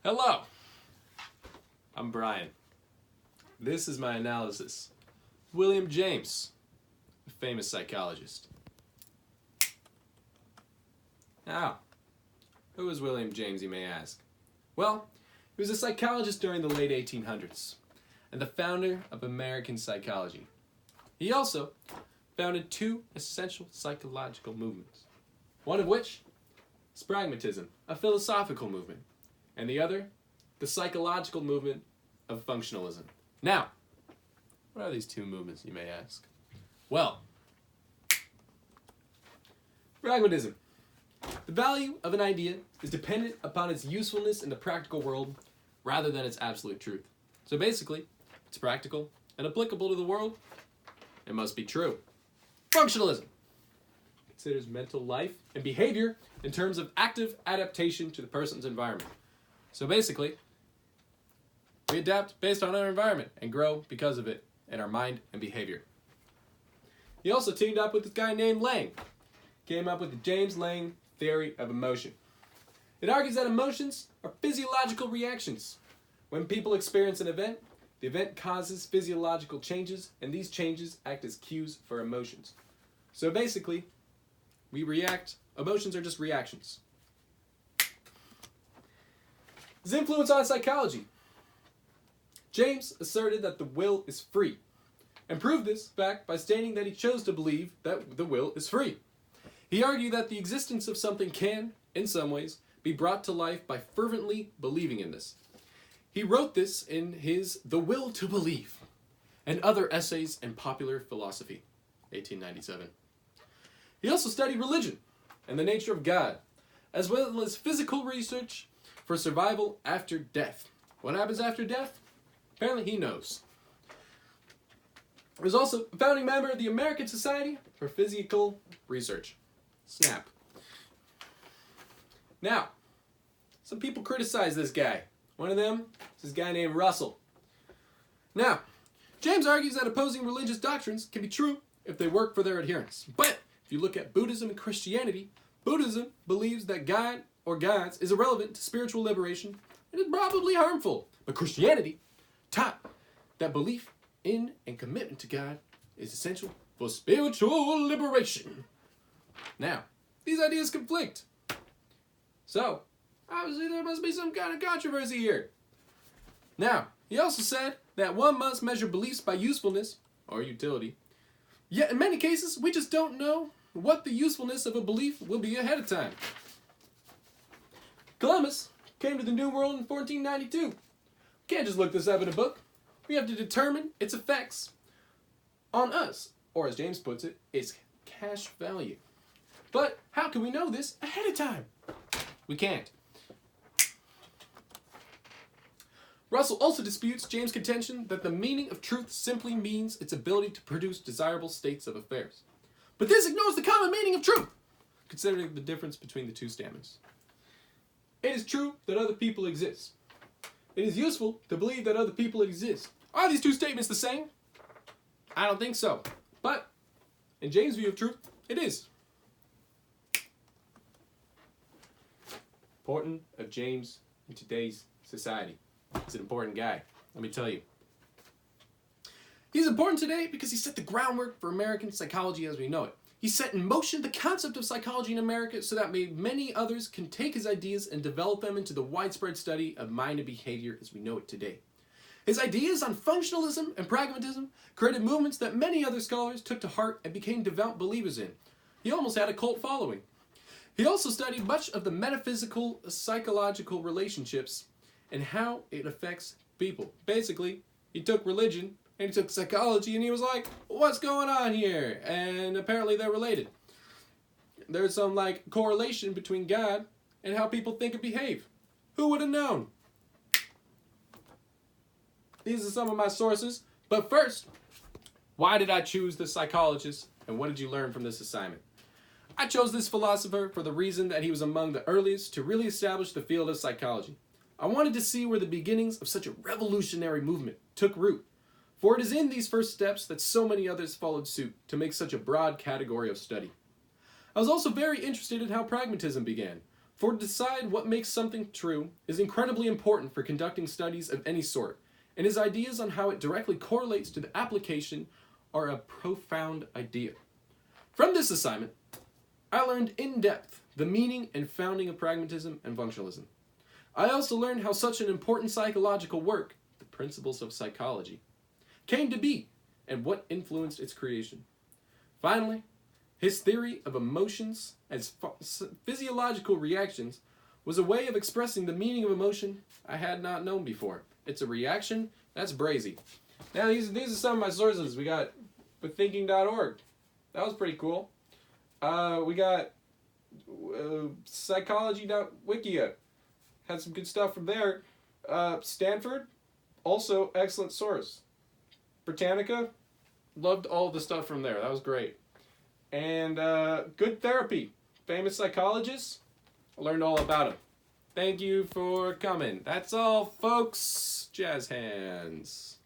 Hello, I'm Brian. This is my analysis. William James, a famous psychologist. Now, who was William James, you may ask? Well, he was a psychologist during the late 1800s and the founder of American psychology. He also founded two essential psychological movements, one of which is pragmatism, a philosophical movement, and the other, the psychological movement of functionalism. Now, what are these two movements, you may ask? Well, pragmatism. The value of an idea is dependent upon its usefulness in the practical world rather than its absolute truth. So basically, it's practical and applicable to the world. It must be true. Functionalism considers mental life and behavior in terms of active adaptation to the person's environment. So basically, we adapt based on our environment and grow because of it in our mind and behavior. He also teamed up with this guy named Lang. Came up with the James Lang theory of emotion. It argues that emotions are physiological reactions. When people experience an event, the event causes physiological changes, and these changes act as cues for emotions. So basically, we react. Emotions are just reactions. His influence on psychology. James asserted that the will is free, and proved this fact by stating that he chose to believe that the will is free. He argued that the existence of something can, in some ways, be brought to life by fervently believing in this. He wrote this in his The Will to Believe and other essays in popular philosophy, 1897. He also studied religion and the nature of God, as well as physical research for survival after death. What happens after death? Apparently he knows. He was also a founding member of the American Society for Physical Research. SNAP. Now, some people criticize this guy. One of them is this guy named Russell. Now, James argues that opposing religious doctrines can be true if they work for their adherents. But if you look at Buddhism and Christianity, Buddhism believes that God or gods is irrelevant to spiritual liberation and is probably harmful. But Christianity taught that belief in and commitment to God is essential for spiritual liberation. Now, these ideas conflict. So, obviously there must be some kind of controversy here. Now, he also said that one must measure beliefs by usefulness, or utility. Yet in many cases, we just don't know what the usefulness of a belief will be ahead of time. Columbus came to the New World in 1492. We can't just look this up in a book. We have to determine its effects on us, or as James puts it, its cash value. But how can we know this ahead of time? We can't. Russell also disputes James' contention that the meaning of truth simply means its ability to produce desirable states of affairs. But this ignores the common meaning of truth, considering the difference between the two statements. It is true that other people exist. It is useful to believe that other people exist. Are these two statements the same? I don't think so. But in James' view of truth, it is. Important of James in today's society. He's an important guy, let me tell you. He's important today because he set the groundwork for American psychology as we know it. He set in motion the concept of psychology in America so that many others can take his ideas and develop them into the widespread study of mind and behavior as we know it today. His ideas on functionalism and pragmatism created movements that many other scholars took to heart and became devout believers in. He almost had a cult following. He also studied much of the metaphysical, psychological relationships and how it affects people. Basically, he took religion and he took psychology and he was like, what's going on here? And apparently they're related. There's some correlation between God and how people think and behave. Who would have known? These are some of my sources. But first, why did I choose this psychologist and what did you learn from this assignment? I chose this philosopher for the reason that he was among the earliest to really establish the field of psychology. I wanted to see where the beginnings of such a revolutionary movement took root, for it is in these first steps that so many others followed suit to make such a broad category of study. I was also very interested in how pragmatism began, For to decide what makes something true is incredibly important for conducting studies of any sort, and his ideas on how it directly correlates to the application are a profound idea. From this assignment, I learned in depth the meaning and founding of pragmatism and functionalism. I also learned how such an important psychological work, the principles of psychology, came to be and what influenced its creation. Finally, his theory of emotions as physiological reactions was a way of expressing the meaning of emotion I had not known before. It's a reaction, that's brazy. Now these are some of my sources. We got with thinking.org. That was pretty cool. We got psychology.wikia. Had some good stuff from there. Stanford, also excellent source. Britannica, loved all the stuff from there. That was great. And Good Therapy, famous psychologists. I learned all about him. Thank you for coming. That's all, folks. Jazz hands.